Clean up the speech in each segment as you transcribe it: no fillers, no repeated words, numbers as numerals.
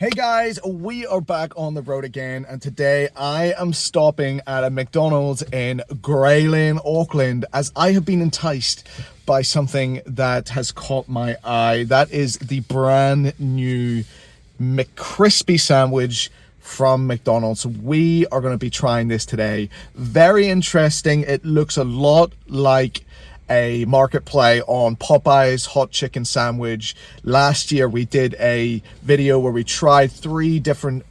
Hey guys, we are back on the road again, and today I am stopping at a McDonald's in Grey Lynn, Auckland, as I have been enticed by something that has caught my eye. That is the brand new McCrispy sandwich from McDonald's. We are going to be trying this today. Very interesting. It looks a lot like a market play on Popeye's hot chicken sandwich. Last year we did a video where we tried 3 different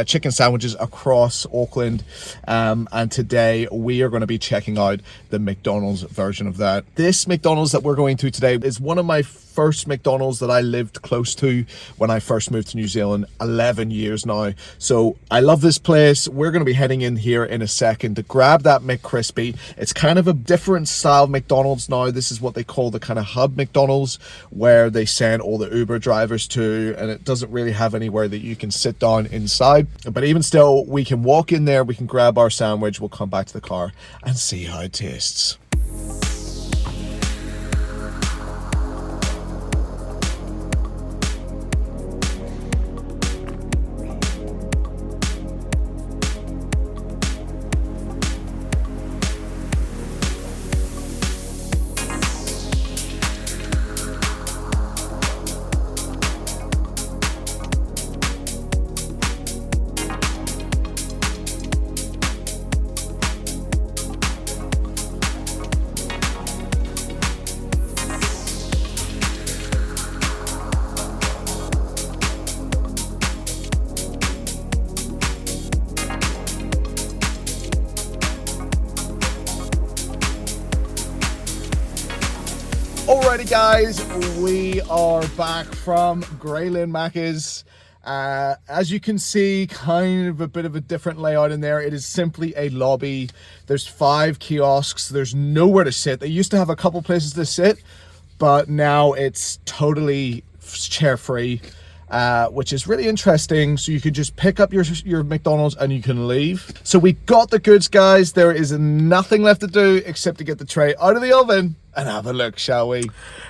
chicken sandwiches across Auckland, and today we are going to be checking out the McDonald's version of that. This McDonald's that we're going to today is one of my first McDonald's that I lived close to when I first moved to New Zealand 11 years now. So I love this place. We're going to be heading in here in a second to grab that McCrispy. It's kind of a different style McDonald's now. This is what they call the kind of hub McDonald's, where they send all the Uber drivers to, and it doesn't really have anywhere that you can sit down inside. But even still, we can walk in there, we can grab our sandwich, we'll come back to the car and see how it tastes. Alrighty guys, we are back from Grey Lynn Macca's. As you can see, kind of a bit of a different layout in there. It is simply a lobby. There's 5 kiosks. There's nowhere to sit. They used to have a couple places to sit, but now it's totally chair free, which is really interesting. So you can just pick up your McDonald's and you can leave. So we got the goods, guys. There is nothing left to do except to get the tray out of the oven and have a look, shall we?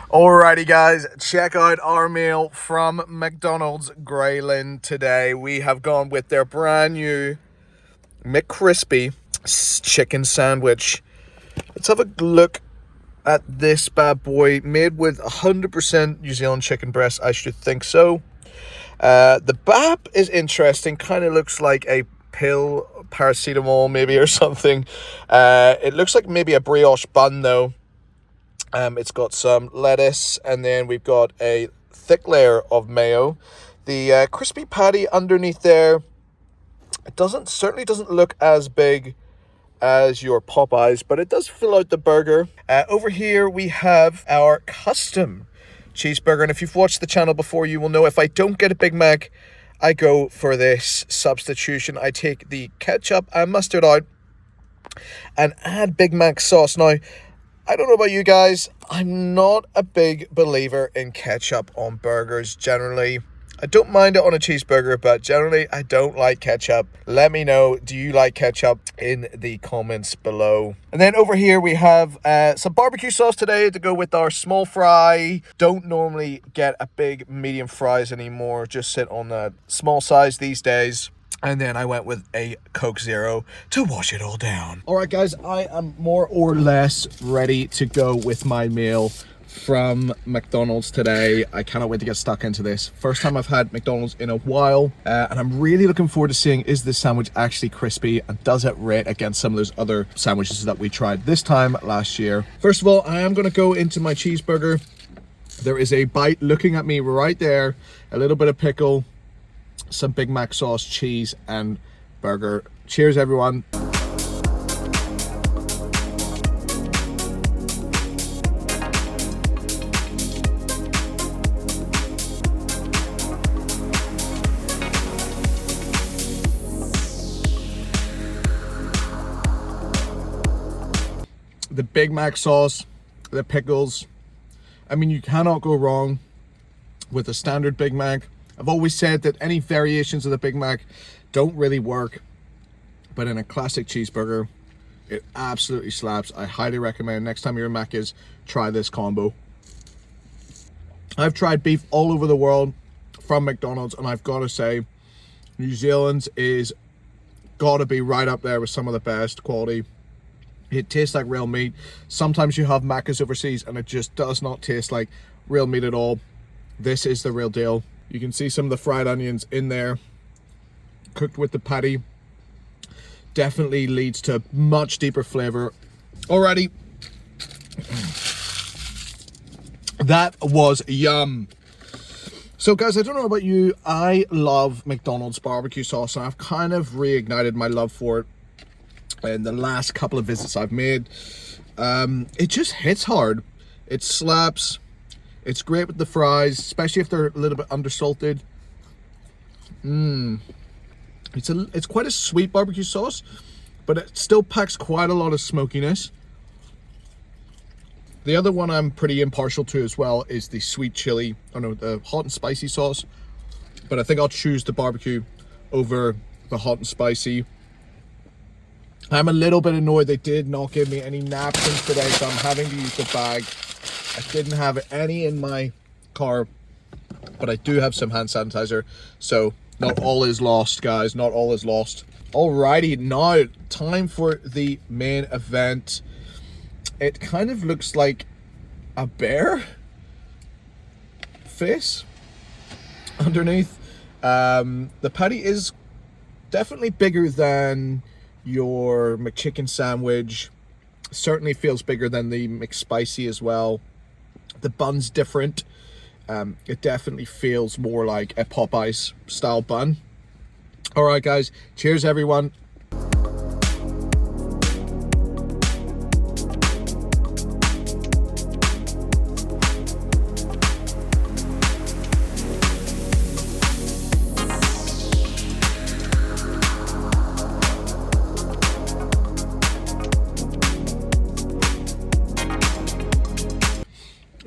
Alrighty guys, check out our meal from McDonald's Grey Lynn today. We have gone with their brand new McCrispy chicken sandwich. Let's have a look at this bad boy, made with 100% New Zealand chicken breast. I should think so. The bap is interesting, kind of looks like a pill, paracetamol maybe or something. It looks like maybe a brioche bun though. It's got some lettuce, and then we've got a thick layer of mayo. The crispy patty underneath there, it certainly doesn't look as big as your Popeyes, but it does fill out the burger. Over here we have our custom cheeseburger, and if you've watched the channel before, you will know if I don't get a Big Mac, I go for this substitution. I take the ketchup and mustard out and add Big Mac sauce. Now, I don't know about you guys, I'm not a big believer in ketchup on burgers generally. I don't mind it on a cheeseburger, but generally I don't like ketchup. Let me know, do you like ketchup in the comments below? And then over here we have some barbecue sauce today to go with our small fry. Don't normally get a big medium fries anymore, just sit on that small size these days. And then I went with a Coke Zero to wash it all down. All right, guys, I am more or less ready to go with my meal from McDonald's today. I cannot wait to get stuck into this. First time I've had McDonald's in a while, and I'm really looking forward to seeing, is this sandwich actually crispy, and does it rate against some of those other sandwiches that we tried this time last year? First of all, I am going to go into my cheeseburger. There is a bite looking at me right there, a little bit of pickle, some Big Mac sauce, cheese, and burger. Cheers, everyone. The Big Mac sauce, the pickles. I mean, you cannot go wrong with a standard Big Mac. I've always said that any variations of the Big Mac don't really work, but in a classic cheeseburger, it absolutely slaps. I highly recommend next time you're in Macca's, try this combo. I've tried beef all over the world from McDonald's, and I've got to say, New Zealand's is got to be right up there with some of the best quality. It tastes like real meat. Sometimes you have Macca's overseas and it just does not taste like real meat at all. This is the real deal. You can see some of the fried onions in there, cooked with the patty. Definitely leads to much deeper flavor. Alrighty. That was yum. So guys, I don't know about you, I love McDonald's barbecue sauce, and I've kind of reignited my love for it in the last couple of visits I've made. It just hits hard. It slaps. It's great with the fries, especially if they're a little bit undersalted. It's quite a sweet barbecue sauce, but it still packs quite a lot of smokiness. The other one I'm pretty impartial to as well is the sweet chili, the hot and spicy sauce. But I think I'll choose the barbecue over the hot and spicy. I'm a little bit annoyed they did not give me any napkins today, so I'm having to use the bag. I didn't have any in my car, but I do have some hand sanitizer. So not all is lost, guys. Not all is lost. Alrighty, now time for the main event. It kind of looks like a bear face underneath. The patty is definitely bigger than your McChicken sandwich. Certainly feels bigger than the McSpicy as well. The bun's different. It definitely feels more like a Popeyes style bun. All right, guys. Cheers, everyone.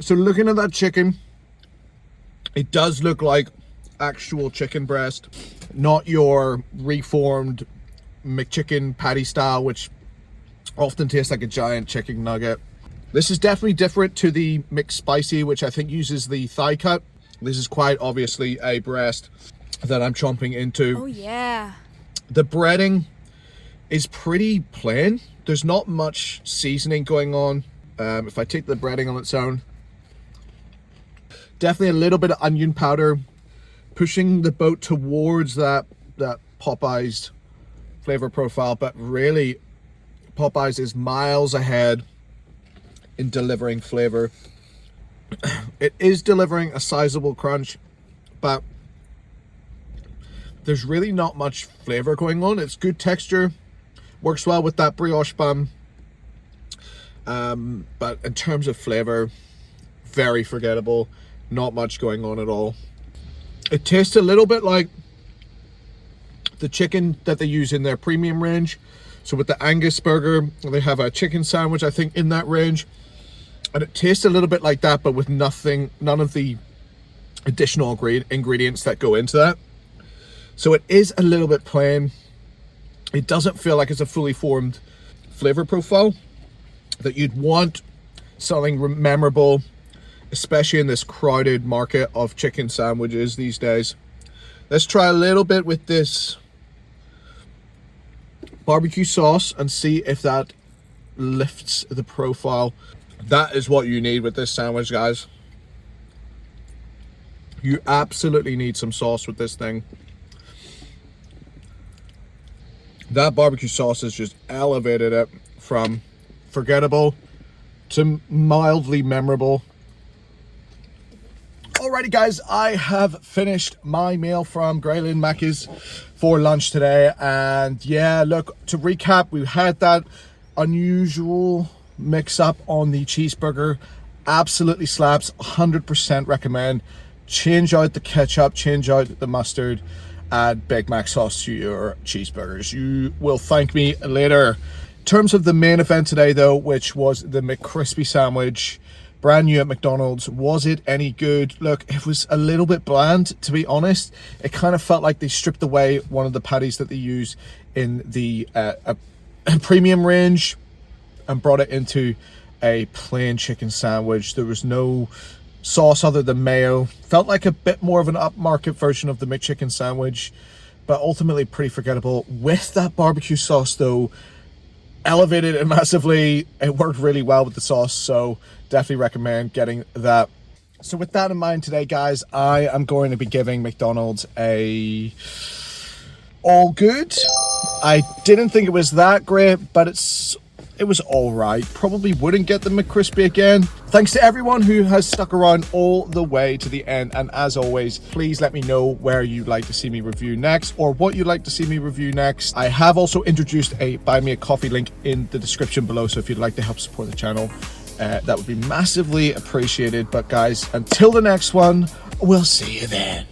So looking at that chicken, it does look like actual chicken breast, not your reformed McChicken patty style, which often tastes like a giant chicken nugget. This is definitely different to the McSpicy, which I think uses the thigh cut. This is quite obviously a breast that I'm chomping into. Oh yeah. The breading is pretty plain. There's not much seasoning going on. If I take the breading on its own, definitely a little bit of onion powder, pushing the boat towards that Popeyes flavor profile, but really Popeyes is miles ahead in delivering flavor. It is delivering a sizable crunch, but there's really not much flavor going on. It's good texture, works well with that brioche bun, but in terms of flavor, very forgettable. Not much going on at all. It tastes a little bit like the chicken that they use in their premium range. So with the Angus burger, they have a chicken sandwich, I think, in that range. And it tastes a little bit like that, but with none of the additional ingredients that go into that. So it is a little bit plain. It doesn't feel like it's a fully formed flavor profile that you'd want something memorable, especially in this crowded market of chicken sandwiches these days. Let's try a little bit with this barbecue sauce and see if that lifts the profile. That is what you need with this sandwich, guys. You absolutely need some sauce with this thing. That barbecue sauce has just elevated it from forgettable to mildly memorable. Alrighty, guys, I have finished my meal from Grey Lynn Macca's for lunch today, and yeah, look, to recap, we had that unusual mix-up on the cheeseburger. Absolutely slaps. 100% recommend. Change out the ketchup, change out the mustard, add Big Mac sauce to your cheeseburgers. You will thank me later. In terms of the main event today, though, which was the McCrispy sandwich, brand new at McDonald's. Was it any good? Look, it was a little bit bland, to be honest. It kind of felt like they stripped away one of the patties that they use in the a premium range and brought it into a plain chicken sandwich. There was no sauce other than mayo. Felt like a bit more of an upmarket version of the McChicken sandwich, but ultimately pretty forgettable. With that barbecue sauce though, elevated it massively. It worked really well with the sauce, so definitely recommend getting that. So with that in mind today, guys, I am going to be giving McDonald's a all good. I didn't think it was that great, but it was all right. Probably wouldn't get the McCrispy again. Thanks to everyone who has stuck around all the way to the end. And as always, please let me know where you'd like to see me review next or what you'd like to see me review next. I have also introduced a Buy Me a Coffee link in the description below. So if you'd like to help support the channel, that would be massively appreciated. But guys, until the next one, we'll see you then.